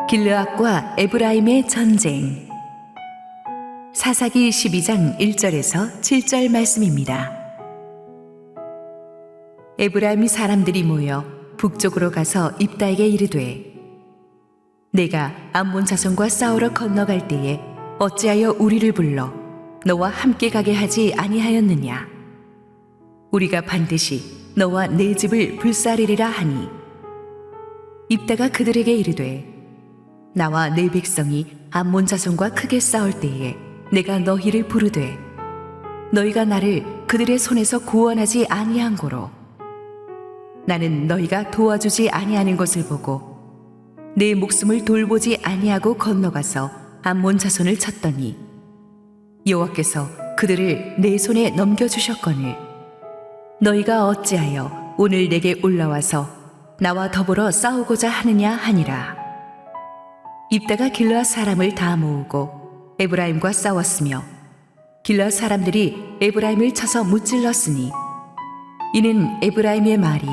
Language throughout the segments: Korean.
길르앗과 에브라임의 전쟁. 사사기 12장 1절에서 7절 말씀입니다. 에브라임 사람들이 모여 북쪽으로 가서 입다에게 이르되, 내가 암몬 자손과 싸우러 건너갈 때에 어찌하여 우리를 불러 너와 함께 가게 하지 아니하였느냐? 우리가 반드시 너와 내 집을 불사르리라 하니, 입다가 그들에게 이르되, 나와 내 백성이 암몬 자손과 크게 싸울 때에 내가 너희를 부르되 너희가 나를 그들의 손에서 구원하지 아니한 고로 나는 너희가 도와주지 아니하는 것을 보고 내 목숨을 돌보지 아니하고 건너가서 암몬 자손을 쳤더니 여호와께서 그들을 내 손에 넘겨주셨거늘 너희가 어찌하여 오늘 내게 올라와서 나와 더불어 싸우고자 하느냐 하니라. 입다가 길르앗 사람을 다 모으고 에브라임과 싸웠으며 길르앗 사람들이 에브라임을 쳐서 무찔렀으니 이는 에브라임의 말이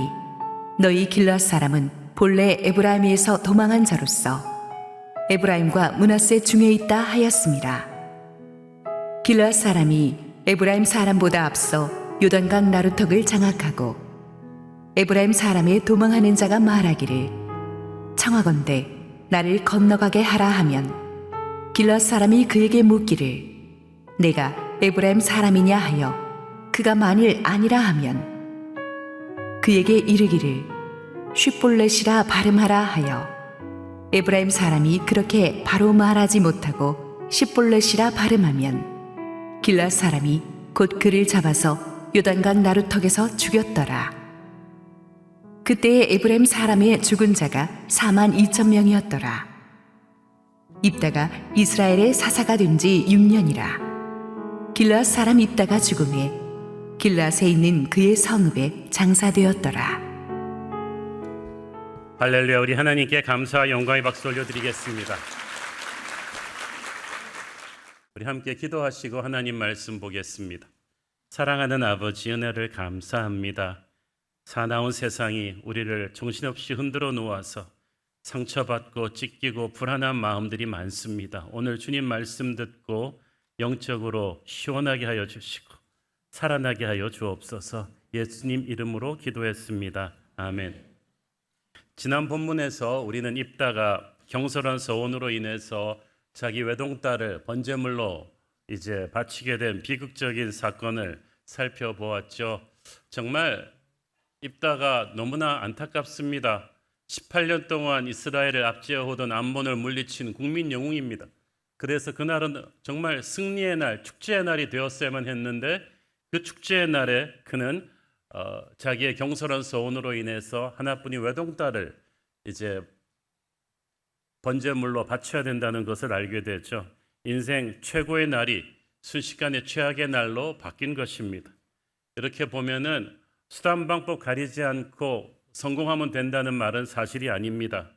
너희 길르앗 사람은 본래 에브라임에서 도망한 자로서 에브라임과 므낫세 중에 있다 하였습니다. 길르앗 사람이 에브라임 사람보다 앞서 요단강 나루턱을 장악하고 에브라임 사람의 도망하는 자가 말하기를 청하건대 나를 건너가게 하라 하면 길르앗 사람이 그에게 묻기를 내가 에브라임 사람이냐 하여 그가 만일 아니라 하면 그에게 이르기를 쉿볼렛이라 발음하라 하여 에브라임 사람이 그렇게 바로 말하지 못하고 쉿볼렛이라 발음하면 길르앗 사람이 곧 그를 잡아서 요단강 나루턱에서 죽였더라. 그때에 에브라임 사람의 죽은 자가 42,000명이었더라. 입다가 이스라엘의 사사가 된 지 6년이라. 길르앗 사람 입다가 죽음에 길르앗에 있는 그의 성읍에 장사되었더라. 할렐루야. 우리 하나님께 감사와 영광의 박수 올려드리겠습니다. 우리 함께 기도하시고 하나님 말씀 보겠습니다. 사랑하는 아버지, 은혜를 감사합니다. 사나운 세상이 우리를 정신없이 흔들어 놓아서 상처받고 찢기고 불안한 마음들이 많습니다. 오늘 주님 말씀 듣고 영적으로 시원하게 하여 주시고 살아나게 하여 주옵소서. 예수님 이름으로 기도했습니다. 아멘. 지난 본문에서 우리는 입다가 경솔한 서원으로 인해서 자기 외동딸을 번제물로 이제 바치게 된 비극적인 사건을 살펴보았죠. 정말 입다가 너무나 안타깝습니다. 18년 동안 이스라엘을 압제해오던 암몬을 물리친 국민 영웅입니다. 그래서 그날은 정말 승리의 날, 축제의 날이 되었어야만 했는데 그 축제의 날에 그는 자기의 경솔한 서원으로 인해서 하나뿐인 외동딸을 이제 번제물로 바쳐야 된다는 것을 알게 되죠. 인생 최고의 날이 순식간에 최악의 날로 바뀐 것입니다. 이렇게 보면은 수단 방법 가리지 않고 성공하면 된다는 말은 사실이 아닙니다.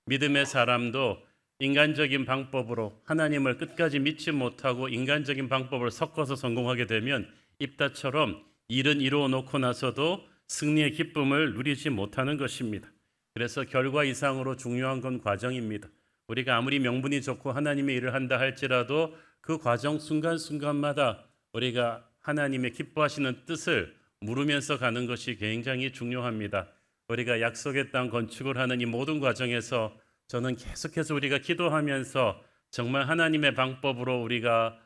믿음의 사람도 인간적인 방법으로 하나님을 끝까지 믿지 못하고 인간적인 방법을 섞어서 성공하게 되면 입다처럼 일은 이루어 놓고 나서도 승리의 기쁨을 누리지 못하는 것입니다. 그래서 결과 이상으로 중요한 건 과정입니다. 우리가 아무리 명분이 좋고 하나님의 일을 한다 할지라도 그 과정 순간순간마다 우리가 하나님의 기뻐하시는 뜻을 물으면서 가는 것이 굉장히 중요합니다. 우리가 약속의 땅 건축을 하는 이 모든 과정에서 저는 계속해서 우리가 기도하면서 정말 하나님의 방법으로 우리가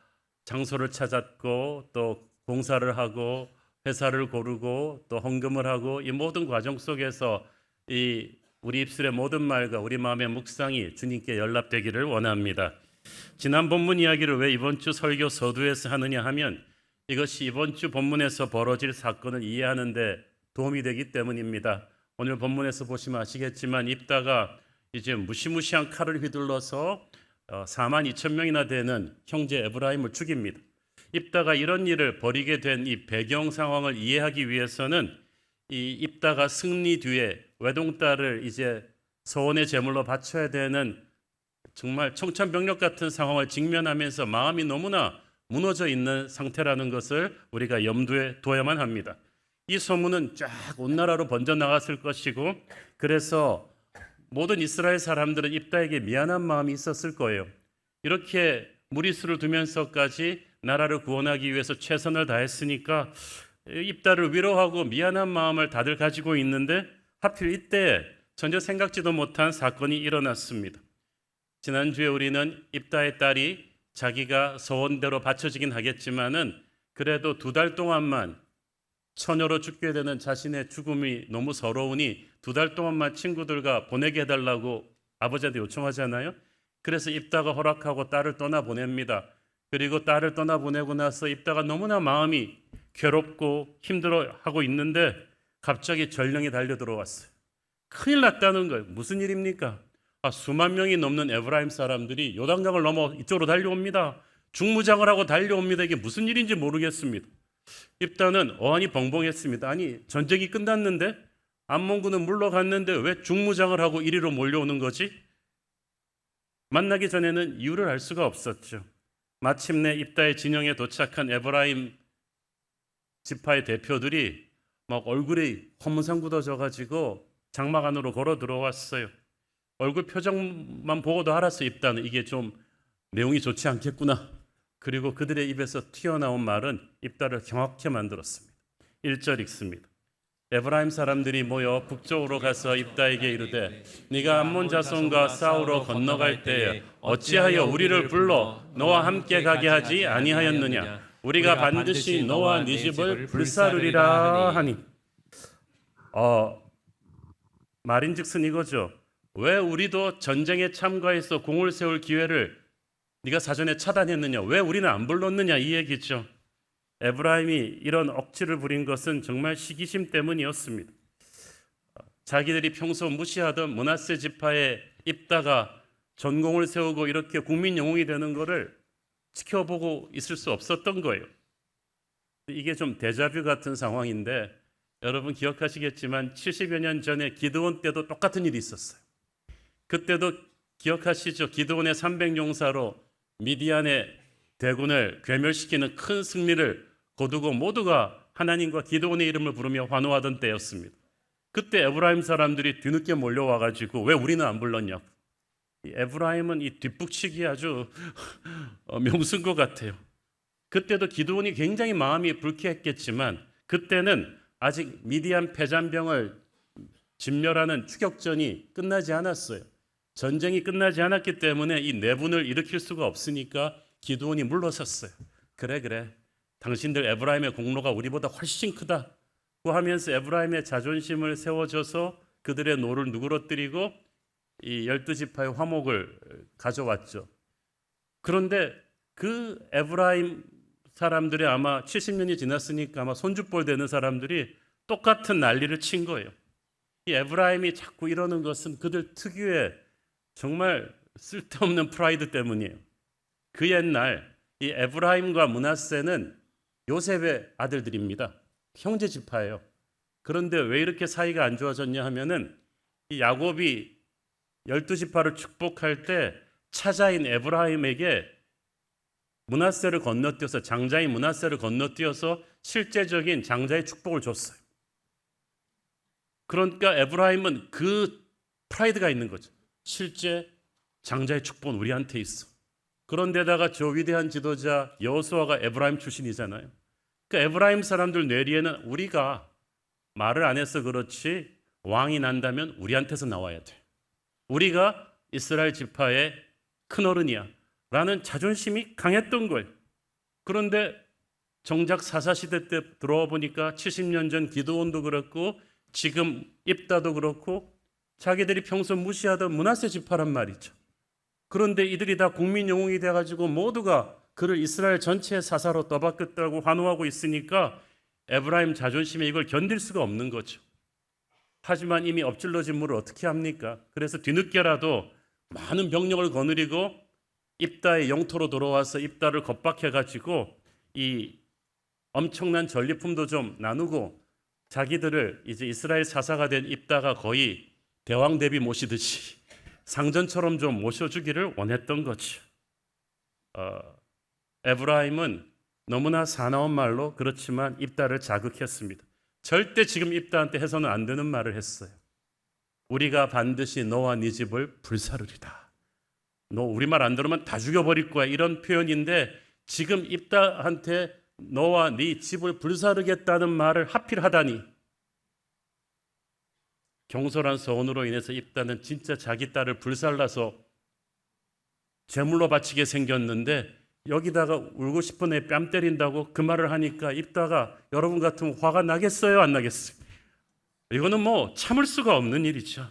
장소를 찾았고 또 공사를 하고 회사를 고르고 또 헌금을 하고 이 모든 과정 속에서 이 우리 입술의 모든 말과 우리 마음의 묵상이 주님께 연락되기를 원합니다. 지난 본문 이야기를 왜 이번 주 설교 서두에서 하느냐 하면 이것이 이번 주 본문에서 벌어질 사건을 이해하는 데 도움이 되기 때문입니다. 오늘 본문에서 보시면 아시겠지만 입다가 이제 무시무시한 칼을 휘둘러서 42,000명이나 되는 형제 에브라임을 죽입니다. 입다가 이런 일을 벌이게 된 이 배경 상황을 이해하기 위해서는 이 입다가 승리 뒤에 외동딸을 이제 서원의 제물로 바쳐야 되는 정말 청천벽력 같은 상황을 직면하면서 마음이 너무나 무너져 있는 상태라는 것을 우리가 염두에 둬야만 합니다. 이 소문은 쫙 온 나라로 번져나갔을 것이고 그래서 모든 이스라엘 사람들은 입다에게 미안한 마음이 있었을 거예요. 이렇게 무리수를 두면서까지 나라를 구원하기 위해서 최선을 다했으니까 입다를 위로하고 미안한 마음을 다들 가지고 있는데 하필 이때 전혀 생각지도 못한 사건이 일어났습니다. 지난주에 우리는 입다의 딸이 자기가 소원대로 바쳐지긴 하겠지만은 그래도 2달 동안만 처녀로 죽게 되는 자신의 죽음이 너무 서러우니 2달 동안만 친구들과 보내게 해달라고 아버지한테 요청하잖아요. 그래서 입다가 허락하고 딸을 떠나보냅니다. 그리고 딸을 떠나보내고 나서 입다가 너무나 마음이 괴롭고 힘들어하고 있는데 갑자기 전령이 달려들어왔어요. 큰일 났다는 거예요. 무슨 일입니까? 수만 명이 넘는 에브라임 사람들이 요단강을 넘어 이쪽으로 달려옵니다. 중무장을 하고 달려옵니다. 이게 무슨 일인지 모르겠습니다. 입다는 어안이 벙벙했습니다. 아니, 전쟁이 끝났는데 암몬군은 물러갔는데 왜 중무장을 하고 이리로 몰려오는 거지? 만나기 전에는 이유를 알 수가 없었죠. 마침내 입다의 진영에 도착한 에브라임 지파의 대표들이 막 얼굴이 험상 굳어져 가지고 장막 안으로 걸어 들어왔어요. 얼굴 표정만 보고도 알았어요. 입다는 이게 좀 내용이 좋지 않겠구나. 그리고 그들의 입에서 튀어나온 말은 입다를 경악케 만들었습니다. 1절 읽습니다. 에브라임 사람들이 모여 북쪽으로 가서 입다에게 이르되 네가 암몬 자손과 싸우러 건너갈 때에 어찌하여 우리를 불러 너와 함께 가게 하지 아니하였느냐? 우리가 반드시 너와 네 집을 불사르리라 하니. 말인즉슨 이거죠. 왜 우리도 전쟁에 참가해서 공을 세울 기회를 네가 사전에 차단했느냐? 왜 우리는 안 불렀느냐? 이 얘기죠. 에브라임이 이런 억지를 부린 것은 정말 시기심 때문이었습니다. 자기들이 평소 무시하던 므낫세 지파에 입다가 전공을 세우고 이렇게 국민 영웅이 되는 것을 지켜보고 있을 수 없었던 거예요. 이게 좀 데자뷰 같은 상황인데 여러분 기억하시겠지만 70여 년 전에 기드온 때도 똑같은 일이 있었어요. 그때도 기억하시죠? 기드온의 300용사로 미디안의 대군을 괴멸시키는 큰 승리를 거두고 모두가 하나님과 기드온의 이름을 부르며 환호하던 때였습니다. 그때 에브라임 사람들이 뒤늦게 몰려와가지고 왜 우리는 안 불렀냐고. 에브라임은 이 뒷북치기 아주 명수인 것 같아요. 그때도 기드온이 굉장히 마음이 불쾌했겠지만 그때는 아직 미디안 패잔병을 진멸하는 추격전이 끝나지 않았어요. 전쟁이 끝나지 않았기 때문에 이 내분을 일으킬 수가 없으니까 기드온이 물러섰어요. 그래. 당신들 에브라임의 공로가 우리보다 훨씬 크다고 하면서 에브라임의 자존심을 세워줘서 그들의 노를 누그러뜨리고 이 12지파의 화목을 가져왔죠. 그런데 그 에브라임 사람들이 아마 70년이 지났으니까 아마 손주볼 되는 사람들이 똑같은 난리를 친 거예요. 이 에브라임이 자꾸 이러는 것은 그들 특유의 정말 쓸데없는 프라이드 때문이에요. 그 옛날 이 에브라임과 므낫세는 요셉의 아들들입니다. 형제 지파예요. 그런데 왜 이렇게 사이가 안 좋아졌냐 하면은 이 야곱이 12지파를 축복할 때 차자인 에브라임에게 므낫세를 건너뛰어서 장자인 므낫세를 건너뛰어서 실제적인 장자의 축복을 줬어요. 그러니까 에브라임은 그 프라이드가 있는 거죠. 실제 장자의 축복은 우리한테 있어. 그런데다가 저 위대한 지도자 여호수아가 에브라임 출신이잖아요. 그러니까 에브라임 사람들 뇌리에는 우리가 말을 안 해서 그렇지 왕이 난다면 우리한테서 나와야 돼. 우리가 이스라엘 지파의 큰어른이야 라는 자존심이 강했던 거예요. 그런데 정작 사사시대 때 들어와 보니까 70년 전 기드온도 그렇고 지금 입다도 그렇고 자기들이 평소 무시하던 므낫세 지파란 말이죠. 그런데 이들이 다 국민 영웅이 돼가지고 모두가 그를 이스라엘 전체의 사사로 떠받겠다고 환호하고 있으니까 에브라임 자존심에 이걸 견딜 수가 없는 거죠. 하지만 이미 엎질러진 물을 어떻게 합니까? 그래서 뒤늦게라도 많은 병력을 거느리고 입다의 영토로 돌아와서 입다를 겁박해가지고 이 엄청난 전리품도 좀 나누고 자기들을 이제 이스라엘 사사가 된 입다가 거의 대왕 대비 모시듯이 상전처럼 좀 모셔주기를 원했던 거죠. 에브라임은 너무나 사나운 말로 그렇지만 입다를 자극했습니다. 절대 지금 입다한테 해서는 안 되는 말을 했어요. 우리가 반드시 너와 네 집을 불사르리다. 너 우리 말 안 들으면 다 죽여버릴 거야. 이런 표현인데 지금 입다한테 너와 네 집을 불사르겠다는 말을 하필 하다니. 경솔한 서원으로 인해서 입다는 진짜 자기 딸을 불살라서 제물로 바치게 생겼는데 여기다가 울고 싶은 애 뺨 때린다고 그 말을 하니까 입다가 여러분 같으면 화가 나겠어요? 안 나겠어요? 이거는 뭐 참을 수가 없는 일이죠.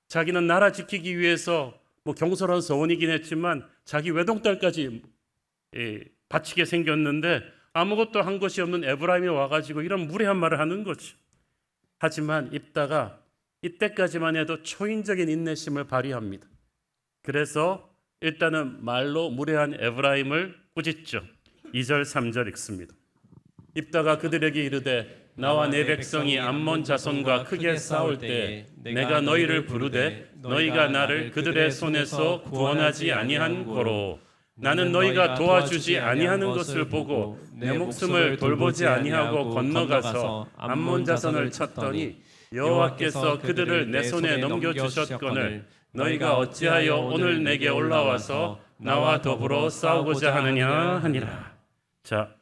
자기는 나라 지키기 위해서 뭐 경솔한 서원이긴 했지만 자기 외동딸까지 바치게 생겼는데 아무것도 한 것이 없는 에브라임이 와가지고 이런 무례한 말을 하는 거죠. 하지만 입다가 이때까지만 해도 초인적인 인내심을 발휘합니다. 그래서 일단은 말로 무례한 에브라임을 꾸짖죠. 2절 3절 읽습니다. 입다가 그들에게 이르되 나와 내 백성이 암몬 자손과 크게 싸울 때 내가 너희를 부르되 너희가 나를 그들의 손에서 구원하지 아니한 고로 나는 너희가 도와주지 아니하는 것을 보고 내 목숨을 돌보지 아니하고 건너가서 암몬 자손을 쳤더니 여호와께서 그들을 내 손에 넘겨주셨거늘 너희가 어찌하여 오늘 내게 올라와서 나와 더불어 싸우고자 하느냐 하니라. 자,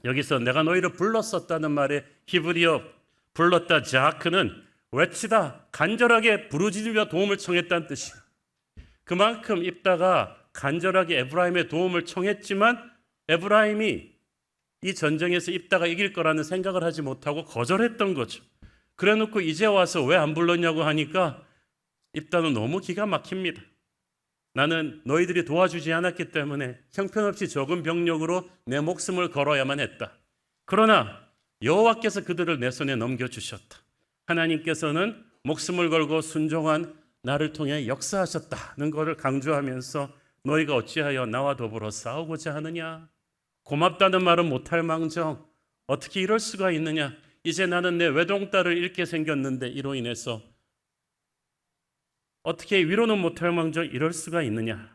여기서 내가 너희를 불렀었다는 말에 히브리어 불렀다 자크는 외치다 간절하게 부르짖으며 도움을 청했다는 뜻이에요. 그만큼 입다가 간절하게 에브라임의 도움을 청했지만 에브라임이 이 전쟁에서 입다가 이길 거라는 생각을 하지 못하고 거절했던 거죠. 그래놓고 이제 와서 왜 안 불렀냐고 하니까 입다는 너무 기가 막힙니다. 나는 너희들이 도와주지 않았기 때문에 형편없이 적은 병력으로 내 목숨을 걸어야만 했다. 그러나 여호와께서 그들을 내 손에 넘겨주셨다. 하나님께서는 목숨을 걸고 순종한 나를 통해 역사하셨다는 것을 강조하면서 너희가 어찌하여 나와 더불어 싸우고자 하느냐. 고맙다는 말은 못할 망정 어떻게 이럴 수가 있느냐. 이제 나는 내 외동딸을 잃게 생겼는데 이로 인해서 어떻게 위로는 못할 망정 이럴 수가 있느냐.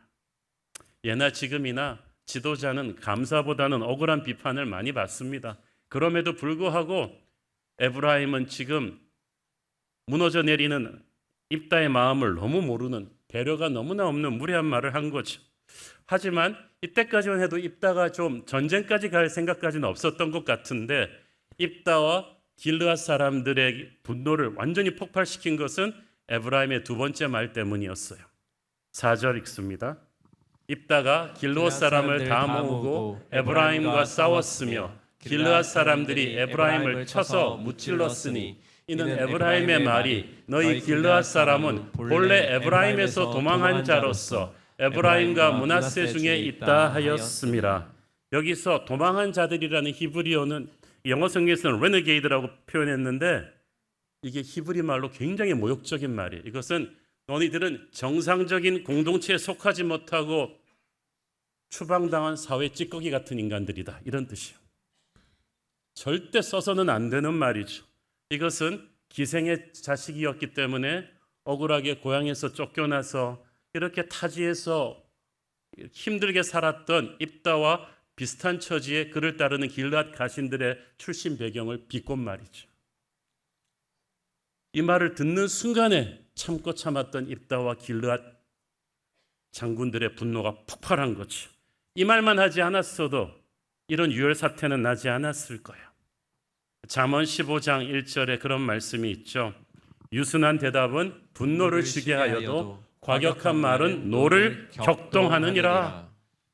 예나 지금이나 지도자는 감사보다는 억울한 비판을 많이 받습니다. 그럼에도 불구하고 에브라임은 지금 무너져 내리는 입다의 마음을 너무 모르는 배려가 너무나 없는 무례한 말을 한 거죠. 하지만 이때까지만 해도 입다가 좀 전쟁까지 갈 생각까지는 없었던 것 같은데 입다와 길르앗 사람들의 분노를 완전히 폭발시킨 것은 에브라임의 두 번째 말 때문이었어요. 4절 읽습니다. 입다가 길르앗 사람을 다 모으고 에브라임과 싸웠으며 길르앗 사람들이 에브라임을 쳐서 무찔렀으니 이는 에브라임의 말이 너희 길르앗 사람은 본래 에브라임에서 도망한 자로서 에브라임과 므낫세 중에 있다 하였음이라. 여기서 도망한 자들이라는 히브리어는 영어 성경에서는 renegade라고 표현했는데 이게 히브리 말로 굉장히 모욕적인 말이에요. 이것은 너희들은 정상적인 공동체에 속하지 못하고 추방당한 사회 찌꺼기 같은 인간들이다. 이런 뜻이에요. 절대 써서는 안 되는 말이죠. 이것은 기생의 자식이었기 때문에 억울하게 고향에서 쫓겨나서 이렇게 타지에서 힘들게 살았던 입다와 비슷한 처지에 그를 따르는 길르앗 가신들의 출신 배경을 비꼰 말이죠. 이 말을 듣는 순간에 참고 참았던 입다와 길르앗 장군들의 분노가 폭발한 거죠. 이 말만 하지 않았어도 이런 유혈 사태는 나지 않았을 거예요. 잠언 15장 1절에 그런 말씀이 있죠. 유순한 대답은 분노를 쉬게 하여도 과격한 말은 노를 격동하느니라.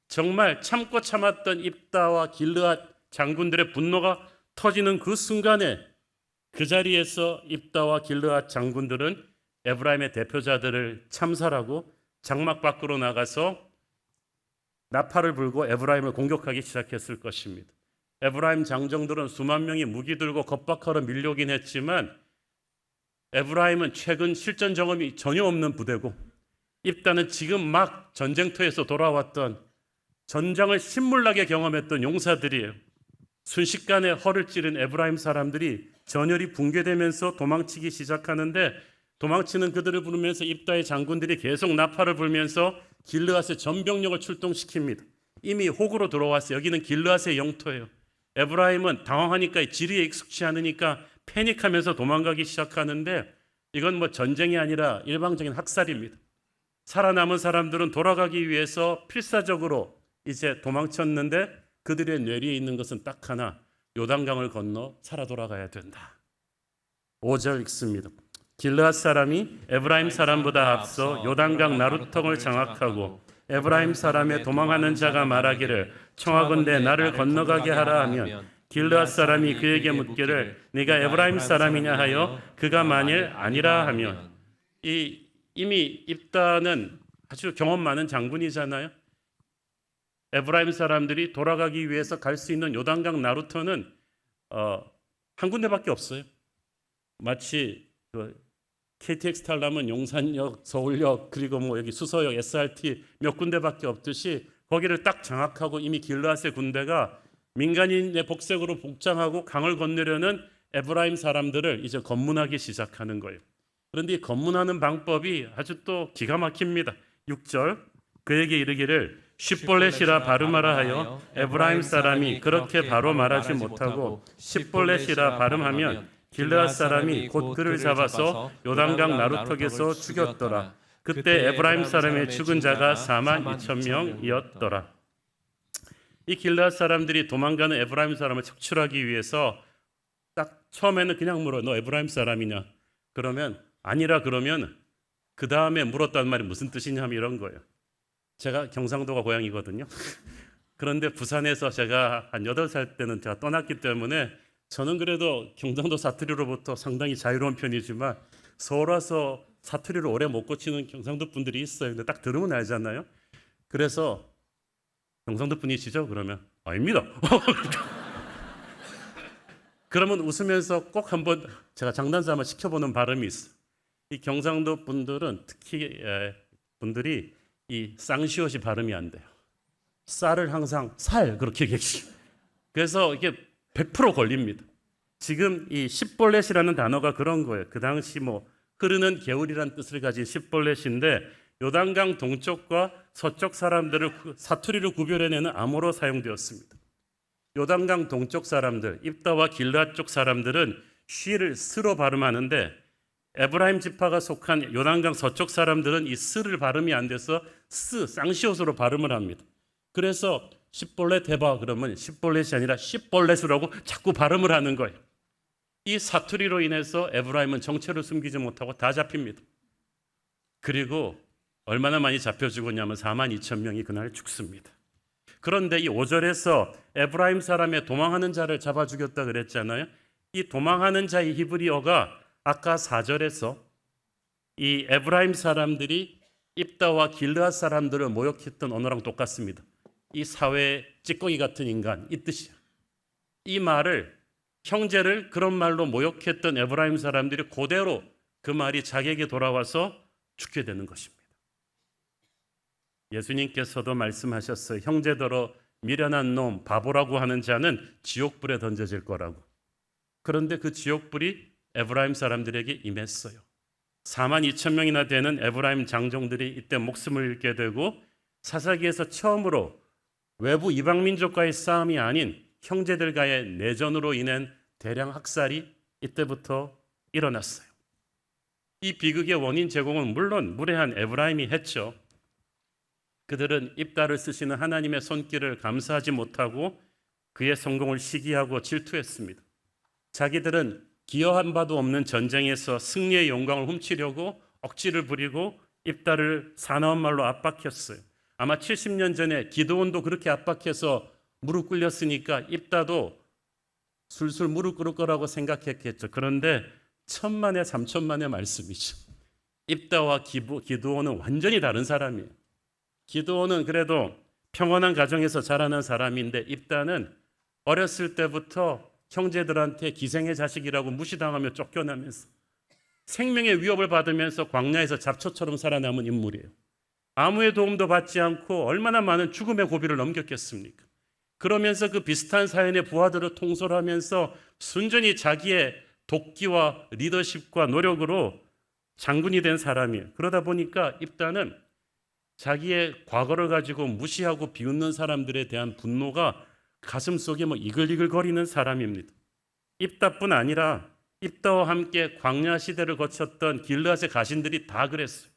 정말 참고 참았던 입다와 길르앗 장군들의 분노가 터지는 그 순간에 그 자리에서 입다와 길르앗 장군들은 에브라임의 대표자들을 참살하고 장막 밖으로 나가서 나팔을 불고 에브라임을 공격하기 시작했을 것입니다. 에브라임 장정들은 수만 명이 무기 들고 겁박하러 밀려오긴 했지만 에브라임은 최근 실전 경험이 전혀 없는 부대고 입다는 지금 막 전쟁터에서 돌아왔던 전장을 신물나게 경험했던 용사들이에요. 순식간에 허를 찌른 에브라임 사람들이 전열이 붕괴되면서 도망치기 시작하는데 도망치는 그들을 부르면서 입다의 장군들이 계속 나팔을 불면서 길르앗의 전병력을 출동시킵니다. 이미 호구로 들어왔어요. 여기는 길르앗의 영토예요. 에브라임은 당황하니까 지리에 익숙치 않으니까 패닉하면서 도망가기 시작하는데 이건 뭐 전쟁이 아니라 일방적인 학살입니다. 살아남은 사람들은 돌아가기 위해서 필사적으로 이제 도망쳤는데 그들의 뇌리에 있는 것은 딱 하나, 요단강을 건너 살아 돌아가야 된다. 5절 읽습니다. 길르앗 사람이 에브라임 사람보다 앞서 요단강 나루통을 장악하고 에브라임 사람의 도망하는 자가 말하기를 청하건대 나를 건너가게 하라 하면 길르앗 사람이 그에게 묻기를 네가 에브라임 사람이냐 하여 그가 만일 아니라 하면, 이미 입다는 아주 경험 많은 장군이잖아요. 에브라임 사람들이 돌아가기 위해서 갈 수 있는 요단강 나루터는 한 군데밖에 없어요. 마치 KTX 타려면 용산역, 서울역, 그리고 뭐 여기 수서역, SRT 몇 군데밖에 없듯이 거기를 딱 장악하고 이미 길르앗의 군대가 민간인의 복색으로 복장하고 강을 건너려는 에브라임 사람들을 이제 검문하기 시작하는 거예요. 그런데 이 검문하는 방법이 아주 또 기가 막힙니다. 6절 그에게 이르기를 십볼렛이라 발음하라 하여 에브라임 사람이 그렇게 바로 말하지 못하고 십볼렛이라 발음하면 길르앗 사람이 곧 그를 잡아서 요단강 나루턱에서 죽였더라. 그때 에브라임 사람의 죽은 자가 42,000명이었더라. 이 길르앗 사람들이 도망가는 에브라임 사람을 척출하기 위해서 딱 처음에는 그냥 물어. 너 에브라임 사람이냐? 그러면 아니라 그러면 그 다음에 물었단 말이 무슨 뜻이냐 하면 이런 거예요. 제가 경상도가 고향이거든요. 그런데 부산에서 제가 한 8살 때는 제가 떠났기 때문에 저는 그래도 경상도 사투리로부터 상당히 자유로운 편이지만 서울 와서 사투리를 오래 못 고치는 경상도 분들이 있어요. 근데 딱 들으면 알잖아요. 그래서 경상도 분이시죠? 그러면 아닙니다. 그러면 웃으면서 꼭 한번 제가 장난삼아 시켜보는 발음이 있어요. 이 경상도 분들은 특히 분들이 이 쌍시옷이 발음이 안 돼요. 쌀을 항상 살 그렇게 얘기해요. 그래서 이게 100% 걸립니다. 지금 이 십볼렛이라는 단어가 그런 거예요. 그 당시 뭐 흐르는 개울이라는 뜻을 가진 십볼렛인데 요단강 동쪽과 서쪽 사람들을 사투리로 구별해내는 암호로 사용되었습니다. 요단강 동쪽 사람들, 입다와 길르앗 쪽 사람들은 쉬를 스로 발음하는데 에브라임 지파가 속한 요단강 서쪽 사람들은 이 스를 발음이 안 돼서 쌍시옷으로 발음을 합니다. 그래서 십볼렛 해봐 그러면 십볼렛이 아니라 십볼렛이라고 자꾸 발음을 하는 거예요. 이 사투리로 인해서 에브라임은 정체를 숨기지 못하고 다 잡힙니다. 그리고 얼마나 많이 잡혀 죽었냐면 42,000명이 그날 죽습니다. 그런데 이 5절에서 에브라임 사람의 도망하는 자를 잡아 죽였다 그랬잖아요. 이 도망하는 자의 히브리어가 아까 4절에서 이 에브라임 사람들이 입다와 길르앗 사람들을 모욕했던 언어랑 똑같습니다. 이 사회 찌꺼기 같은 인간, 이 뜻이야. 이 말을 형제를 그런 말로 모욕했던 에브라임 사람들이 그대로 그 말이 자기에게 돌아와서 죽게 되는 것입니다. 예수님께서도 말씀하셨어요. 형제더러 미련한 놈, 바보라고 하는 자는 지옥불에 던져질 거라고. 그런데 그 지옥불이 에브라임 사람들에게 임했어요. 42,000명이나 되는 에브라임 장정들이 이때 목숨을 잃게 되고 사사기에서 처음으로 외부 이방민족과의 싸움이 아닌 형제들과의 내전으로 인한 대량 학살이 이때부터 일어났어요. 이 비극의 원인 제공은 물론 무례한 에브라임이 했죠. 그들은 입다를 쓰시는 하나님의 손길을 감사하지 못하고 그의 성공을 시기하고 질투했습니다. 자기들은 기여한 바도 없는 전쟁에서 승리의 영광을 훔치려고 억지를 부리고 입다를 사나운 말로 압박했어요. 아마 70년 전에 기드온도 그렇게 압박해서 무릎 꿇렸으니까 입다도 술술 무릎 꿇을 거라고 생각했겠죠. 그런데 천만에 3천만의 말씀이죠. 입다와 기드온은 완전히 다른 사람이에요. 기드온은 그래도 평온한 가정에서 자라난 사람인데 입다는 어렸을 때부터 형제들한테 기생의 자식이라고 무시당하며 쫓겨나면서 생명의 위협을 받으면서 광야에서 잡초처럼 살아남은 인물이에요. 아무의 도움도 받지 않고 얼마나 많은 죽음의 고비를 넘겼겠습니까? 그러면서 그 비슷한 사연의 부하들을 통솔하면서 순전히 자기의 도끼와 리더십과 노력으로 장군이 된 사람이에요. 그러다 보니까 입다는 자기의 과거를 가지고 무시하고 비웃는 사람들에 대한 분노가 가슴속에 이글이글 거리는 사람입니다. 입다뿐 아니라 입다와 함께 광야 시대를 거쳤던 길르앗의 가신들이 다 그랬어요.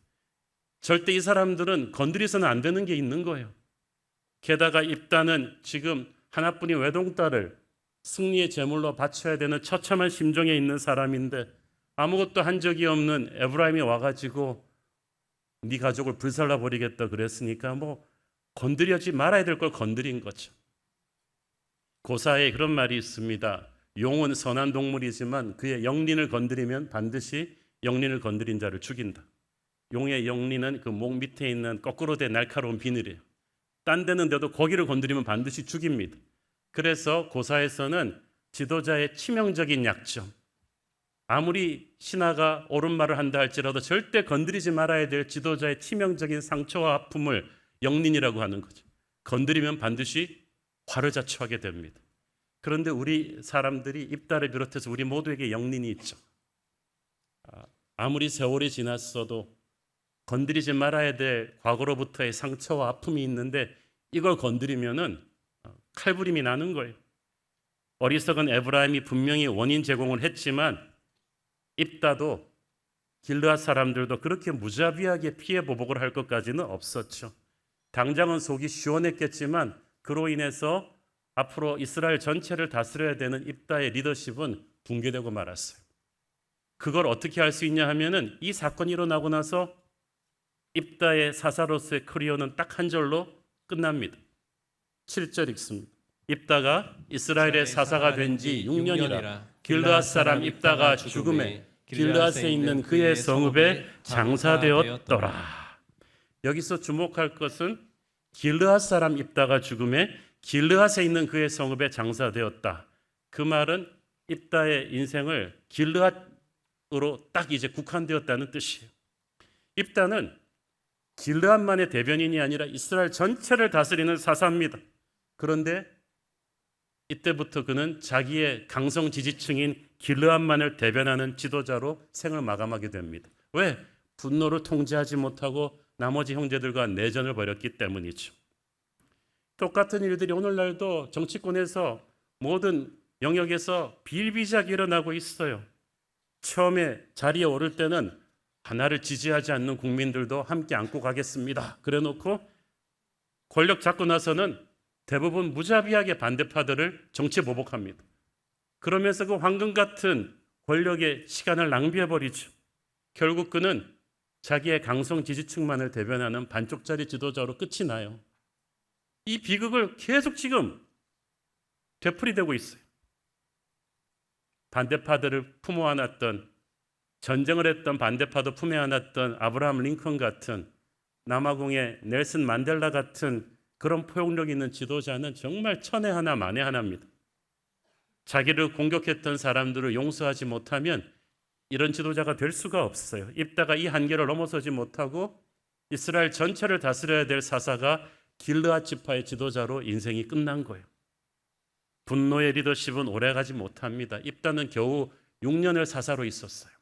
절대 이 사람들은 건드려서는 안 되는 게 있는 거예요. 게다가 입다는 지금 하나뿐인 외동딸을 승리의 제물로 바쳐야 되는 처참한 심정에 있는 사람인데 아무것도 한 적이 없는 에브라임이 와가지고 네 가족을 불살라 버리겠다 그랬으니까 뭐 건드려지 말아야 될 걸 건드린 거죠. 고사에 그런 말이 있습니다. 용은 선한 동물이지만 그의 영린을 건드리면 반드시 영린을 건드린 자를 죽인다. 용의 영린은 그 목 밑에 있는 거꾸로 된 날카로운 비늘이에요. 딴 데는데도 거기를 건드리면 반드시 죽입니다. 그래서 고사에서는 지도자의 치명적인 약점, 아무리 신하가 옳은 말을 한다 할지라도 절대 건드리지 말아야 될 지도자의 치명적인 상처와 아픔을 영린이라고 하는 거죠. 건드리면 반드시 화를 자초하게 됩니다. 그런데 우리 사람들이 입다를 비롯해서 우리 모두에게 영린이 있죠. 아무리 세월이 지났어도 건드리지 말아야 될 과거로부터의 상처와 아픔이 있는데 이걸 건드리면은 칼부림이 나는 거예요. 어리석은 에브라임이 분명히 원인 제공을 했지만 입다도 길르앗 사람들도 그렇게 무자비하게 피해 보복을 할 것까지는 없었죠. 당장은 속이 시원했겠지만 그로 인해서 앞으로 이스라엘 전체를 다스려야 되는 입다의 리더십은 붕괴되고 말았어요. 그걸 어떻게 할 수 있냐 하면은 이 사건이 일어나고 나서 입다의 사사로서의 커리어는 딱 한 절로 끝납니다. 7절 읽습니다. 입다가 이스라엘의 사사가 된 지 6년이라 길르앗 사람 입다가 죽음에 길르앗에 있는 그의 성읍에 장사되었더라. 여기서 주목할 것은 길르앗 사람 입다가 죽음에 길르앗에 있는 그의 성읍에 장사되었다. 그 말은 입다의 인생을 길르앗으로 딱 이제 국한되었다는 뜻이에요. 입다는 길르앗만의 대변인이 아니라 이스라엘 전체를 다스리는 사사입니다. 그런데 이때부터 그는 자기의 강성 지지층인 길르앗만을 대변하는 지도자로 생을 마감하게 됩니다. 왜? 분노를 통제하지 못하고 나머지 형제들과 내전을 벌였기 때문이죠. 똑같은 일들이 오늘날도 정치권에서 모든 영역에서 비일비재하게 일어나고 있어요. 처음에 자리에 오를 때는 하나를 지지하지 않는 국민들도 함께 안고 가겠습니다. 그래놓고 권력 잡고 나서는 대부분 무자비하게 반대파들을 정치 보복합니다. 그러면서 그 황금 같은 권력의 시간을 낭비해버리죠. 결국 그는 자기의 강성 지지층만을 대변하는 반쪽짜리 지도자로 끝이 나요. 이 비극을 계속 지금 되풀이되고 있어요. 반대파들을 품어 안았던, 전쟁을 했던 반대파도 품에 안았던 아브라함 링컨 같은, 남아공의 넬슨 만델라 같은 그런 포용력 있는 지도자는 정말 천에 하나 만에 하나입니다. 자기를 공격했던 사람들을 용서하지 못하면 이런 지도자가 될 수가 없어요. 입다가 이 한계를 넘어서지 못하고 이스라엘 전체를 다스려야 될 사사가 길르앗 지파의 지도자로 인생이 끝난 거예요. 분노의 리더십은 오래가지 못합니다. 입다는 겨우 6년을 사사로 있었어요.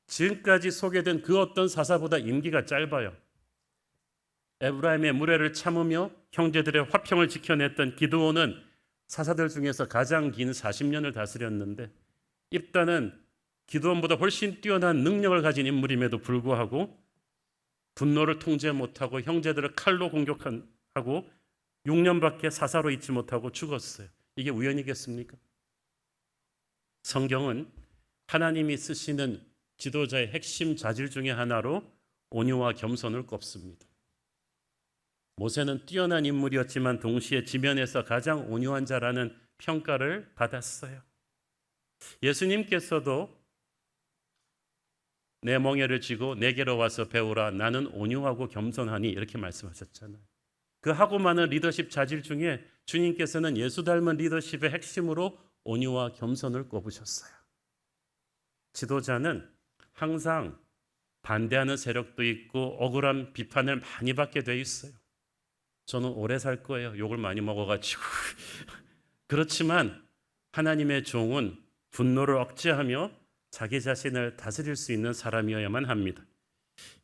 지금까지 소개된 그 어떤 사사보다 임기가 짧아요. 에브라임의 무례를 참으며 형제들의 화평을 지켜냈던 기드온은 사사들 중에서 가장 긴 40년을 다스렸는데 입다는 기드온보다 훨씬 뛰어난 능력을 가진 인물임에도 불구하고 분노를 통제 못하고 형제들을 칼로 공격하고 6년밖에 사사로 있지 못하고 죽었어요. 이게 우연이겠습니까? 성경은 하나님이 쓰시는 지도자의 핵심 자질 중에 하나로 온유와 겸손을 꼽습니다. 모세는 뛰어난 인물이었지만 동시에 지면에서 가장 온유한 자라는 평가를 받았어요. 예수님께서도 내 멍에를 쥐고 내게로 와서 배우라 나는 온유하고 겸손하니 이렇게 말씀하셨잖아요. 그 하고 많은 리더십 자질 중에 주님께서는 예수 닮은 리더십의 핵심으로 온유와 겸손을 꼽으셨어요. 지도자는 항상 반대하는 세력도 있고 억울한 비판을 많이 받게 돼 있어요. 저는 오래 살 거예요. 욕을 많이 먹어가지고. 그렇지만 하나님의 종은 분노를 억제하며 자기 자신을 다스릴 수 있는 사람이어야만 합니다.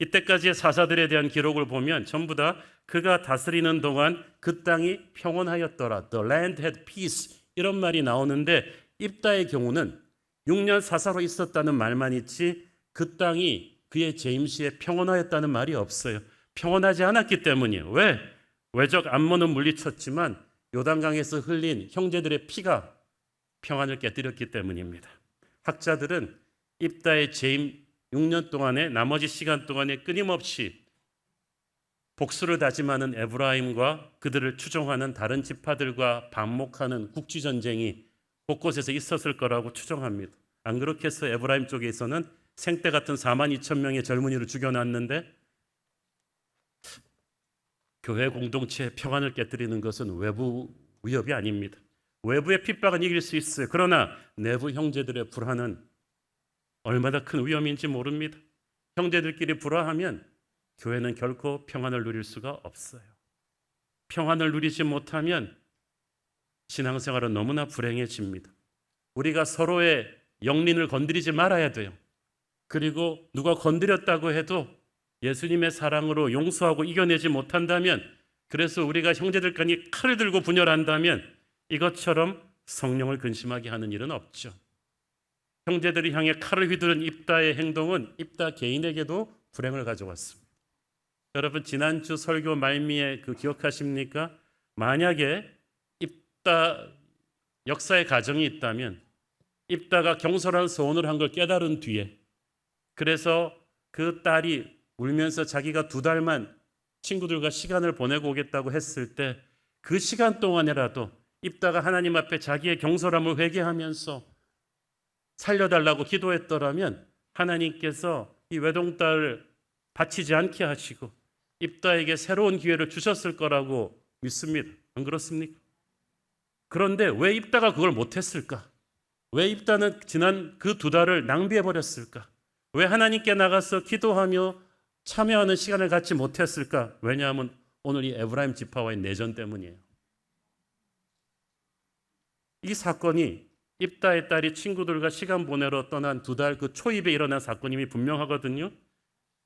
이때까지의 사사들에 대한 기록을 보면 전부 다 그가 다스리는 동안 그 땅이 평온하였더라. The land had peace 이런 말이 나오는데 입다의 경우는 6년 사사로 있었다는 말만 있지 그 땅이 그의 재임시에 평온하였다는 말이 없어요. 평온하지 않았기 때문이에요. 왜? 외적 암몬은 물리쳤지만 요단강에서 흘린 형제들의 피가 평안을 깨뜨렸기 때문입니다. 학자들은 입다의 재임 6년 동안에 나머지 시간 동안에 끊임없이 복수를 다짐하는 에브라임과 그들을 추종하는 다른 지파들과 반목하는 국지전쟁이 곳곳에서 있었을 거라고 추정합니다. 안 그렇게 해서 에브라임 쪽에서는 생떼 같은 4만 2천 명의 젊은이를 죽여놨는데 교회 공동체의 평안을 깨뜨리는 것은 외부 위협이 아닙니다. 외부의 핍박은 이길 수 있어요. 그러나 내부 형제들의 불화는 얼마나 큰 위험인지 모릅니다. 형제들끼리 불화하면 교회는 결코 평안을 누릴 수가 없어요. 평안을 누리지 못하면 신앙생활은 너무나 불행해집니다. 우리가 서로의 영린을 건드리지 말아야 돼요. 그리고 누가 건드렸다고 해도 예수님의 사랑으로 용서하고 이겨내지 못한다면, 그래서 우리가 형제들간에 칼을 들고 분열한다면 이것처럼 성령을 근심하게 하는 일은 없죠. 형제들이 향해 칼을 휘두른 입다의 행동은 입다 개인에게도 불행을 가져왔습니다. 여러분, 지난주 설교 말미에 기억하십니까? 만약에 입다 역사의 가정이 있다면 입다가 경솔한 소원을 한 걸 깨달은 뒤에, 그래서 그 딸이 울면서 자기가 2달만 친구들과 시간을 보내고 오겠다고 했을 때 그 시간 동안이라도 입다가 하나님 앞에 자기의 경솔함을 회개하면서 살려달라고 기도했더라면 하나님께서 이 외동딸을 바치지 않게 하시고 입다에게 새로운 기회를 주셨을 거라고 믿습니다. 안 그렇습니까? 그런데 왜 입다가 그걸 못했을까? 왜 입다는 지난 그 2달을 낭비해버렸을까? 왜 하나님께 나가서 기도하며 참여하는 시간을 갖지 못했을까? 왜냐하면 오늘 이 에브라임 지파와의 내전 때문이에요. 이 사건이 입다의 딸이 친구들과 시간 보내러 떠난 2달 그 초입에 일어난 사건임이 분명하거든요.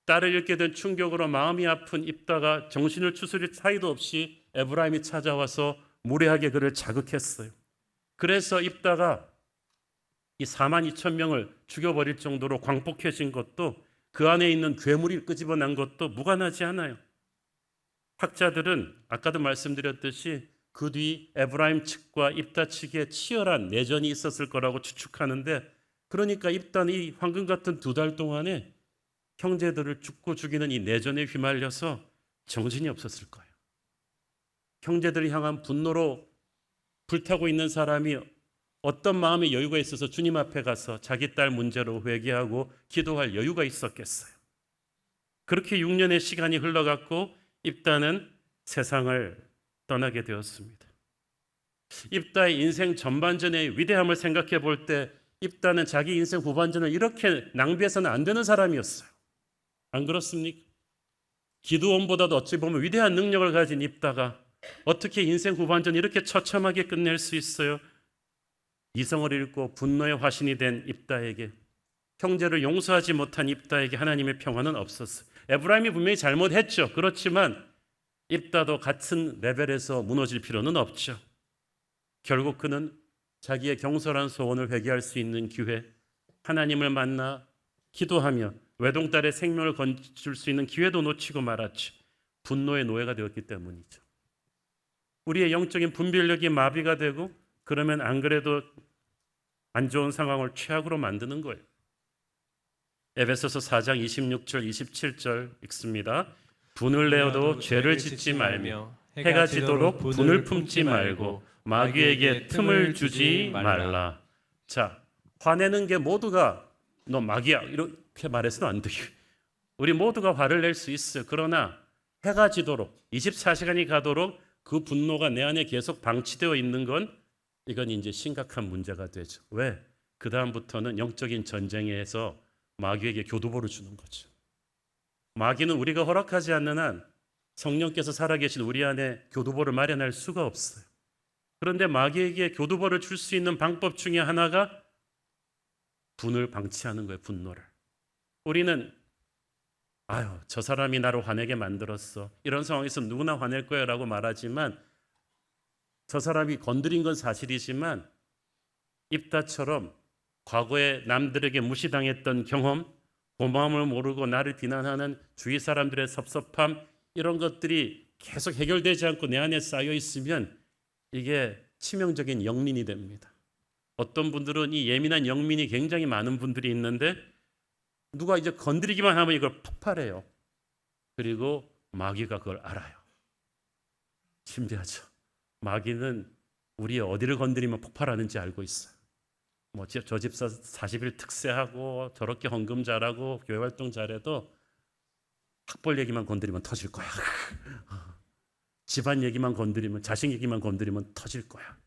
딸을 잃게 된 충격으로 마음이 아픈 입다가 정신을 추스릴 사이도 없이 에브라임이 찾아와서 무례하게 그를 자극했어요. 그래서 입다가 이 4만 2천 명을 죽여버릴 정도로 광폭해진 것도, 그 안에 있는 괴물이 끄집어난 것도 무관하지 않아요. 학자들은 아까도 말씀드렸듯이 그 뒤 에브라임 측과 입다 측에 치열한 내전이 있었을 거라고 추측하는데, 그러니까 입다는 이 황금 같은 2달 동안에 형제들을 죽고 죽이는 이 내전에 휘말려서 정신이 없었을 거예요. 형제들을 향한 분노로 불타고 있는 사람이 어떤 마음의 여유가 있어서 주님 앞에 가서 자기 딸 문제로 회개하고 기도할 여유가 있었겠어요. 그렇게 6년의 시간이 흘러갔고 입다는 세상을 떠나게 되었습니다. 입다의 인생 전반전의 위대함을 생각해 볼 때 입다는 자기 인생 후반전을 이렇게 낭비해서는 안 되는 사람이었어요. 안 그렇습니까? 기드온보다도 어찌 보면 위대한 능력을 가진 입다가 어떻게 인생 후반전 이렇게 처참하게 끝낼 수 있어요? 이성을 잃고 분노의 화신이 된 입다에게, 형제를 용서하지 못한 입다에게 하나님의 평화는 없었어요. 에브라임이 분명히 잘못했죠. 그렇지만 입다도 같은 레벨에서 무너질 필요는 없죠. 결국 그는 자기의 경솔한 소원을 회개할 수 있는 기회, 하나님을 만나 기도하며 외동딸의 생명을 건질 수 있는 기회도 놓치고 말았죠. 분노의 노예가 되었기 때문이죠. 우리의 영적인 분별력이 마비가 되고, 그러면 안 그래도 안 좋은 상황을 최악으로 만드는 거예요. 에베소서 4장 26절 27절 읽습니다. 분을 내어도 죄를 짓지 말며 해가 지도록 분을 품지 말고 마귀에게 틈을 주지 말라. 자, 화내는 게 모두가 너 마귀야 이렇게 말해서는 안 돼요. 우리 모두가 화를 낼 수 있어요. 그러나 해가 지도록 24시간이 가도록 그 분노가 내 안에 계속 방치되어 있는 건, 이건 이제 심각한 문제가 되죠. 왜? 그 다음부터는 영적인 전쟁에서 마귀에게 교두보를 주는 거죠. 마귀는 우리가 허락하지 않는 한 성령께서 살아계신 우리 안에 교두보를 마련할 수가 없어요. 그런데 마귀에게 교두보를 줄 수 있는 방법 중에 하나가 분을 방치하는 거예요. 분노를. 우리는 저 사람이 나를 화내게 만들었어. 이런 상황에서 누구나 화낼 거야 라고 말하지만, 저 사람이 건드린 건 사실이지만 입다처럼 과거에 남들에게 무시당했던 경험, 고마움을 모르고 나를 비난하는 주위 사람들의 섭섭함, 이런 것들이 계속 해결되지 않고 내 안에 쌓여 있으면 이게 치명적인 영린이 됩니다. 어떤 분들은 이 예민한 영민이 굉장히 많은 분들이 있는데 누가 이제 건드리기만 하면 이걸 폭발해요. 그리고 마귀가 그걸 알아요. 신비하죠. 마귀는 우리의 어디를 건드리면 폭발하는지 알고 있어요. 뭐 저 집사 40일 특세하고 저렇게 헌금 잘하고 교회 활동 잘해도 학벌 얘기만 건드리면 터질 거야. 집안 얘기만 건드리면, 자식 얘기만 건드리면 터질 거야.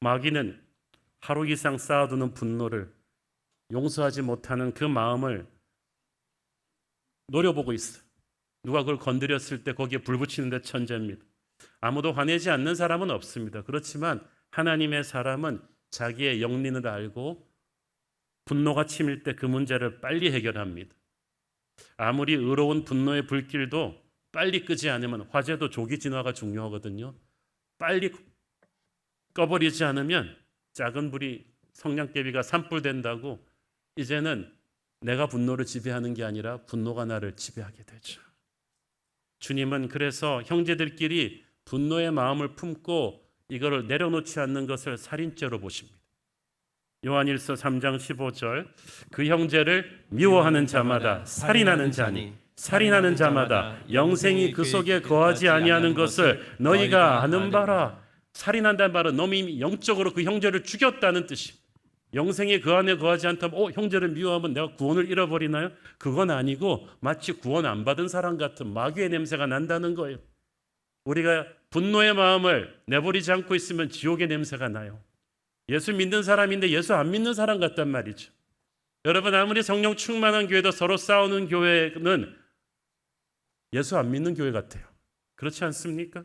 마귀는 하루 이상 쌓아두는 분노를, 용서하지 못하는 그 마음을 노려보고 있어요. 누가 그걸 건드렸을 때 거기에 불 붙이는 데 천재입니다. 아무도 화내지 않는 사람은 없습니다. 그렇지만 하나님의 사람은 자기의 영린을 알고 분노가 치밀 때 그 문제를 빨리 해결합니다. 아무리 의로운 분노의 불길도 빨리 끄지 않으면, 화재도 조기 진화가 중요하거든요. 빨리 꺼버리지 않으면 작은 불이 성냥개비가 산불 된다고 이제는 내가 분노를 지배하는 게 아니라 분노가 나를 지배하게 되죠. 주님은 그래서 형제들끼리 분노의 마음을 품고 이거를 내려놓지 않는 것을 살인죄로 보십니다. 요한일서 3장 15절, 그 형제를 미워하는 자마다 살인하는 자니 살인하는 자마다 영생이 그 속에 거하지 아니하는 것을 너희가 아는 바라. 살인한다는 말은 놈이 영적으로 그 형제를 죽였다는 뜻입니다. 영생이 그 안에 거하지 않다면 형제를 미워하면 내가 구원을 잃어버리나요? 그건 아니고 마치 구원 안 받은 사람 같은 마귀의 냄새가 난다는 거예요. 우리가 분노의 마음을 내버리지 않고 있으면 지옥의 냄새가 나요. 예수 믿는 사람인데 예수 안 믿는 사람 같단 말이죠. 여러분, 아무리 성령 충만한 교회도 서로 싸우는 교회는 예수 안 믿는 교회 같아요. 그렇지 않습니까?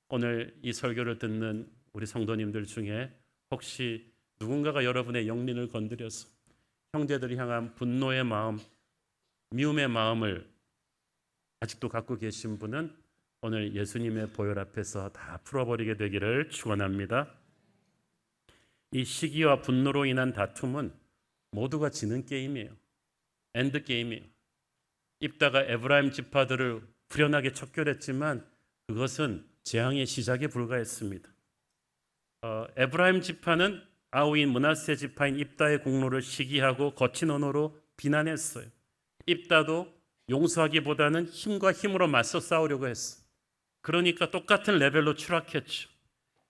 오늘 이 설교를 듣는 우리 성도님들 중에 혹시 누군가가 여러분의 영린을 건드려서 형제들을 향한 분노의 마음, 미움의 마음을 아직도 갖고 계신 분은 오늘 예수님의 보혈 앞에서 다 풀어버리게 되기를 축원합니다. 이 시기와 분노로 인한 다툼은 모두가 지는 게임이에요. 엔드 게임이에요. 입다가 에브라임 지파들을 후련하게 척결했지만 그것은 재앙의 시작에 불과했습니다. 에브라임 지파는 아우인 므낫세 지파인 입다의 공로를 시기하고 거친 언어로 비난했어요. 입다도 용서하기보다는 힘과 힘으로 맞서 싸우려고 했어요. 그러니까 똑같은 레벨로 추락했죠.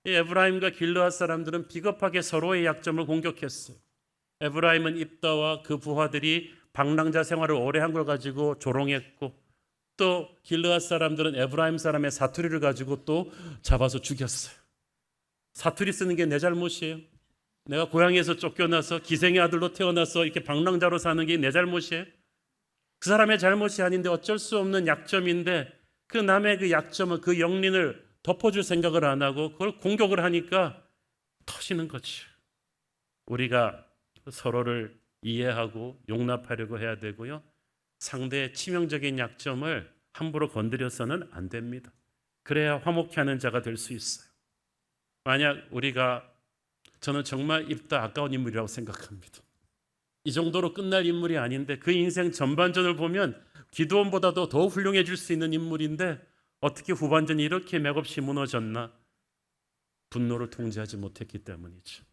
이 에브라임과 길르앗 사람들은 비겁하게 서로의 약점을 공격했어요. 에브라임은 입다와 그 부하들이 방랑자 생활을 오래 한 걸 가지고 조롱했고, 또 길르앗 사람들은 에브라임 사람의 사투리를 가지고 또 잡아서 죽였어요. 사투리 쓰는 게 내 잘못이에요? 내가 고향에서 쫓겨나서 기생의 아들로 태어나서 이렇게 방랑자로 사는 게 내 잘못이에요? 그 사람의 잘못이 아닌데 어쩔 수 없는 약점인데 그 남의 그 약점을, 그 영린을 덮어줄 생각을 안 하고 그걸 공격을 하니까 터지는 거죠. 우리가 서로를 이해하고 용납하려고 해야 되고요. 상대의 치명적인 약점을 함부로 건드려서는 안 됩니다. 그래야 화목케 하는 자가 될 수 있어요. 만약 저는 정말 입다 아까운 인물이라고 생각합니다. 이 정도로 끝날 인물이 아닌데 그 인생 전반전을 보면 기드온보다도 더 훌륭해질 수 있는 인물인데 어떻게 후반전이 이렇게 맥없이 무너졌나? 분노를 통제하지 못했기 때문이죠.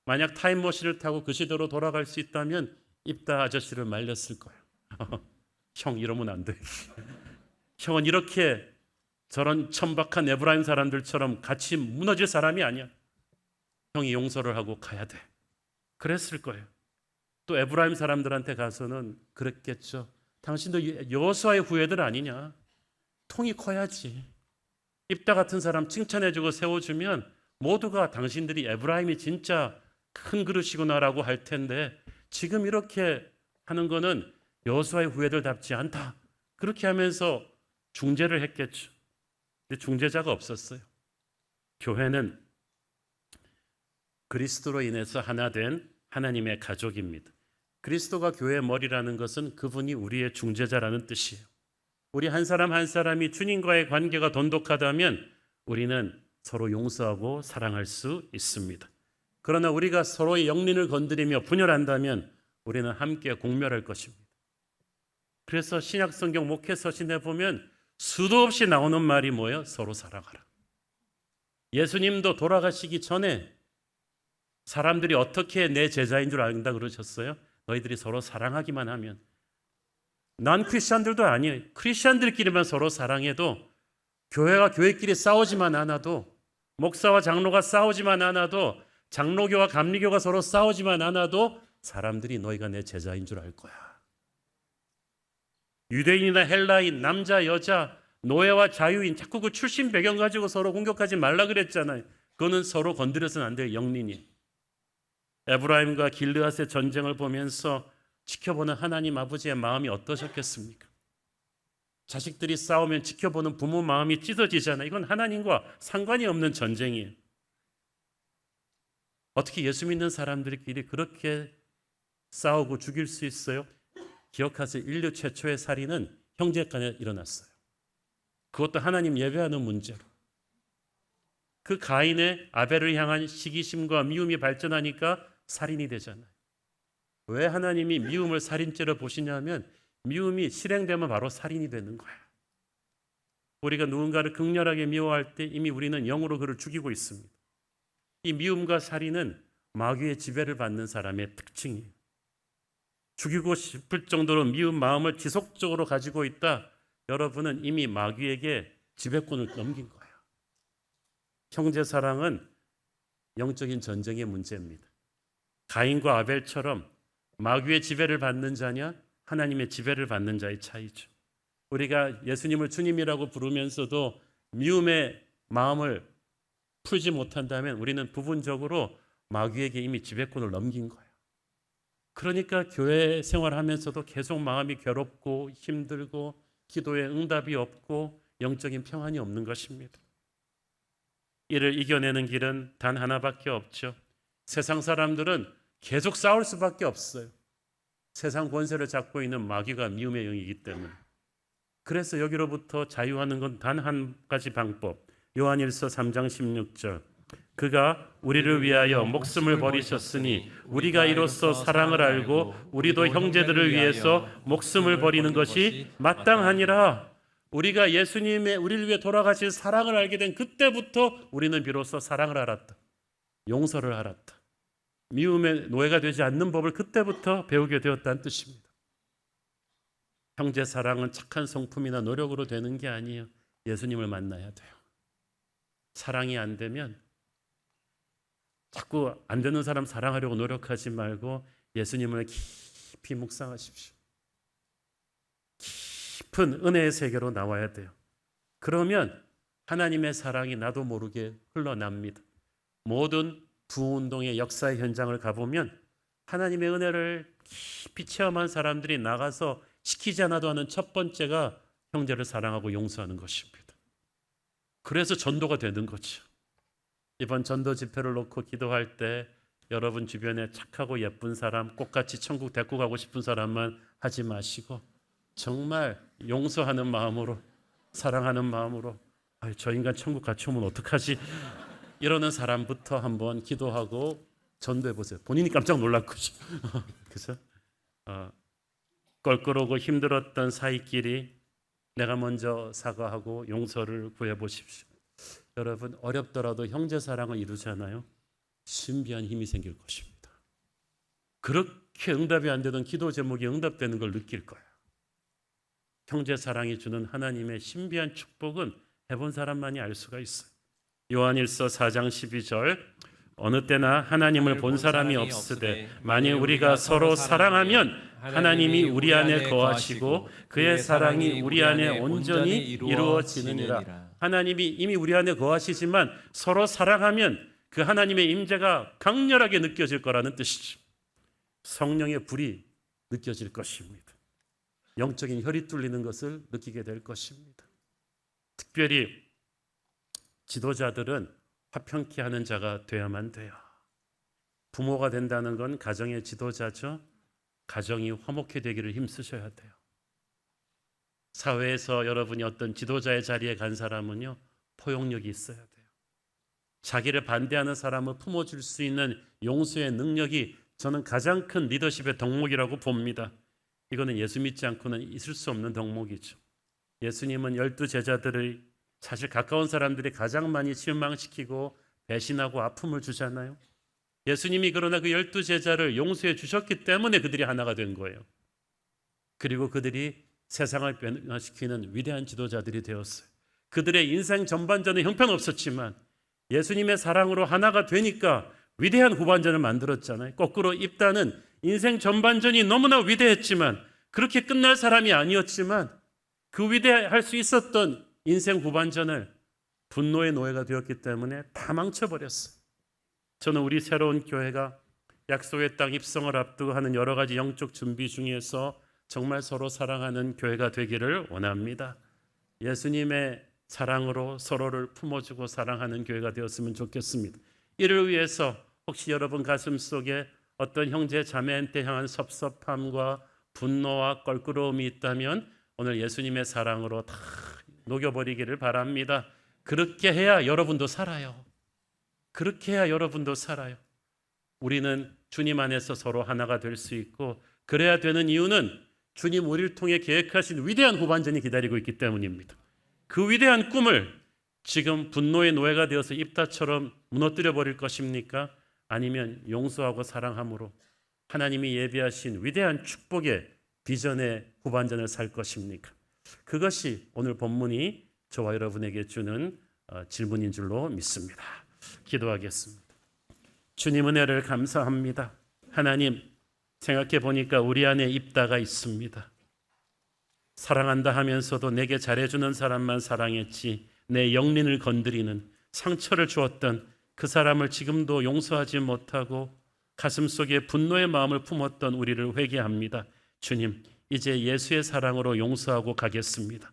만약 타임머신을 타고 그 시대로 돌아갈 수 있다면 입다 아저씨를 말렸을 거예요. 형 이러면 안 돼. 형은 이렇게 저런 천박한 에브라임 사람들처럼 같이 무너질 사람이 아니야. 형이 용서를 하고 가야 돼. 그랬을 거예요. 또 에브라임 사람들한테 가서는 그랬겠죠. 당신도 여호수아의 후예들 아니냐. 통이 커야지. 입다 같은 사람 칭찬해주고 세워주면 모두가 당신들이 에브라임이 진짜 큰 그릇이구나라고 할 텐데 지금 이렇게 하는 거는 여호수아의 후예들답지 않다. 그렇게 하면서 중재를 했겠죠. 근데 중재자가 없었어요. 교회는 그리스도로 인해서 하나 된 하나님의 가족입니다. 그리스도가 교회의 머리라는 것은 그분이 우리의 중재자라는 뜻이에요. 우리 한 사람 한 사람이 주님과의 관계가 돈독하다면 우리는 서로 용서하고 사랑할 수 있습니다. 그러나 우리가 서로의 영린을 건드리며 분열한다면 우리는 함께 공멸할 것입니다. 그래서 신약 성경 목회 서신에 보면 수도 없이 나오는 말이 뭐예요? 서로 사랑하라. 예수님도 돌아가시기 전에 사람들이 어떻게 내 제자인 줄 안다 그러셨어요? 너희들이 서로 사랑하기만 하면. 난 크리스천들도 아니에요. 크리스천들끼리만 서로 사랑해도, 교회와 교회끼리 싸우지만 않아도, 목사와 장로가 싸우지만 않아도, 장로교와 감리교가 서로 싸우지만 않아도 사람들이 너희가 내 제자인 줄 알 거야. 유대인이나 헬라인, 남자, 여자, 노예와 자유인, 자꾸 그 출신 배경 가지고 서로 공격하지 말라 그랬잖아요. 그거는 서로 건드려서는 안 돼요. 영린이. 에브라임과 길르앗의 전쟁을 보면서 지켜보는 하나님 아버지의 마음이 어떠셨겠습니까? 자식들이 싸우면 지켜보는 부모 마음이 찢어지잖아요. 이건 하나님과 상관이 없는 전쟁이에요. 어떻게 예수 믿는 사람들끼리 그렇게 싸우고 죽일 수 있어요? 기억하세요. 인류 최초의 살인은 형제 간에 일어났어요. 그것도 하나님 예배하는 문제로. 그 가인의 아벨을 향한 시기심과 미움이 발전하니까 살인이 되잖아요. 왜 하나님이 미움을 살인죄로 보시냐면 미움이 실행되면 바로 살인이 되는 거야. 우리가 누군가를 극렬하게 미워할 때 이미 우리는 영으로 그를 죽이고 있습니다. 이 미움과 살인은 마귀의 지배를 받는 사람의 특징이에요. 죽이고 싶을 정도로 미운 마음을 지속적으로 가지고 있다. 여러분은 이미 마귀에게 지배권을 넘긴 거예요. 형제 사랑은 영적인 전쟁의 문제입니다. 가인과 아벨처럼 마귀의 지배를 받는 자냐 하나님의 지배를 받는 자의 차이죠. 우리가 예수님을 주님이라고 부르면서도 미움의 마음을 풀지 못한다면 우리는 부분적으로 마귀에게 이미 지배권을 넘긴 거예요. 그러니까 교회 생활하면서도 계속 마음이 괴롭고 힘들고 기도에 응답이 없고 영적인 평안이 없는 것입니다. 이를 이겨내는 길은 단 하나밖에 없죠. 세상 사람들은 계속 싸울 수밖에 없어요. 세상 권세를 잡고 있는 마귀가 미움의 영이기 때문에. 그래서 여기로부터 자유하는 건 단 한 가지 방법. 요한일서 3장 16절. 그가 우리를 위하여 목숨을 버리셨으니 우리가 이로써 사랑을 알고 우리도 형제들을 위해서 목숨을 버리는 것이 마땅하니라. 우리가 예수님의 우리를 위해 돌아가신 사랑을 알게 된 그때부터 우리는 비로소 사랑을 알았다. 용서를 알았다. 미움의 노예가 되지 않는 법을 그때부터 배우게 되었다는 뜻입니다. 형제 사랑은 착한 성품이나 노력으로 되는 게 아니에요. 예수님을 만나야 돼요. 사랑이 안 되면 자꾸 안 되는 사람 사랑하려고 노력하지 말고 예수님을 깊이 묵상하십시오. 깊은 은혜의 세계로 나와야 돼요. 그러면 하나님의 사랑이 나도 모르게 흘러납니다. 모든 부흥운동의 역사의 현장을 가보면 하나님의 은혜를 깊이 체험한 사람들이 나가서 시키지 않아도 하는 첫 번째가 형제를 사랑하고 용서하는 것입니다. 그래서 전도가 되는 거죠. 이번 전도 집회를 놓고 기도할 때 여러분 주변에 착하고 예쁜 사람, 꽃같이 천국 데리고 가고 싶은 사람만 하지 마시고 정말 용서하는 마음으로, 사랑하는 마음으로, 저 인간 천국 같이 오면 어떡하지? 이러는 사람부터 한번 기도하고 전도해 보세요. 본인이 깜짝 놀랄 거죠. 그래서 껄끄러고 힘들었던 사이끼리 내가 먼저 사과하고 용서를 구해 보십시오. 여러분 어렵더라도 형제 사랑을 이루잖아요. 신비한 힘이 생길 것입니다. 그렇게 응답이 안 되던 기도 제목이 응답되는 걸 느낄 거예요. 형제 사랑이 주는 하나님의 신비한 축복은 해본 사람만이 알 수가 있어요. 요한일서 4장 12절 어느 때나 하나님을 본 사람이 없으되 만일 우리가 서로 사랑하면 하나님이 우리 안에 거하시고 그의 사랑이 우리 안에 온전히 이루어지느니라. 하나님이 이미 우리 안에 거하시지만 서로 사랑하면 그 하나님의 임재가 강렬하게 느껴질 거라는 뜻이죠. 성령의 불이 느껴질 것입니다. 영적인 혈이 뚫리는 것을 느끼게 될 것입니다. 특별히 지도자들은 화평케 하는 자가 되어야만 돼요. 부모가 된다는 건 가정의 지도자죠. 가정이 화목해 되기를 힘쓰셔야 돼요. 사회에서 여러분이 어떤 지도자의 자리에 간 사람은요, 포용력이 있어야 돼요. 자기를 반대하는 사람을 품어줄 수 있는 용서의 능력이 저는 가장 큰 리더십의 덕목이라고 봅니다. 이거는 예수 믿지 않고는 있을 수 없는 덕목이죠. 예수님은 12 제자들을 사실 가까운 사람들이 가장 많이 실망시키고 배신하고 아픔을 주잖아요. 예수님이 그러나 그 12 제자를 용서해 주셨기 때문에 그들이 하나가 된 거예요. 그리고 그들이 세상을 변화시키는 위대한 지도자들이 되었어요. 그들의 인생 전반전은 형편없었지만 예수님의 사랑으로 하나가 되니까 위대한 후반전을 만들었잖아요. 거꾸로 입다는 인생 전반전이 너무나 위대했지만 그렇게 끝날 사람이 아니었지만 그 위대할 수 있었던 인생 후반전을 분노의 노예가 되었기 때문에 다 망쳐버렸어요. 저는 우리 새로운 교회가 약속의 땅 입성을 앞두고 하는 여러 가지 영적 준비 중에서 정말 서로 사랑하는 교회가 되기를 원합니다. 예수님의 사랑으로 서로를 품어주고 사랑하는 교회가 되었으면 좋겠습니다. 이를 위해서 혹시 여러분 가슴 속에 어떤 형제 자매한테 향한 섭섭함과 분노와 껄끄러움이 있다면 오늘 예수님의 사랑으로 다 녹여버리기를 바랍니다. 그렇게 해야 여러분도 살아요. 그렇게 해야 여러분도 살아요. 우리는 주님 안에서 서로 하나가 될 수 있고 그래야 되는 이유는 주님 우리를 통해 계획하신 위대한 후반전이 기다리고 있기 때문입니다. 그 위대한 꿈을 지금 분노의 노예가 되어서 입다처럼 무너뜨려 버릴 것입니까? 아니면 용서하고 사랑함으로 하나님이 예비하신 위대한 축복의 비전의 후반전을 살 것입니까? 그것이 오늘 본문이 저와 여러분에게 주는 질문인 줄로 믿습니다. 기도하겠습니다. 주님 은혜를 감사합니다. 하나님, 생각해 보니까 우리 안에 입다가 있습니다. 사랑한다 하면서도 내게 잘해주는 사람만 사랑했지 내 영린을 건드리는 상처를 주었던 그 사람을 지금도 용서하지 못하고 가슴속에 분노의 마음을 품었던 우리를 회개합니다. 주님, 이제 예수의 사랑으로 용서하고 가겠습니다.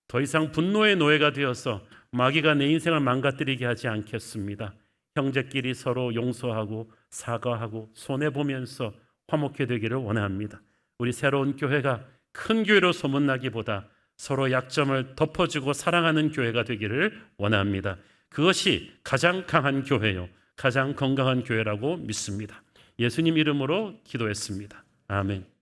더 이상 분노의 노예가 되어서 마귀가 내 인생을 망가뜨리게 하지 않겠습니다. 형제끼리 서로 용서하고 사과하고 손해보면서 화목해 되기를 원합니다. 우리 새로운 교회가 큰 교회로 소문나기보다 서로 약점을 덮어주고 사랑하는 교회가 되기를 원합니다. 그것이 가장 강한 교회요, 가장 건강한 교회라고 믿습니다. 예수님 이름으로 기도했습니다. 아멘.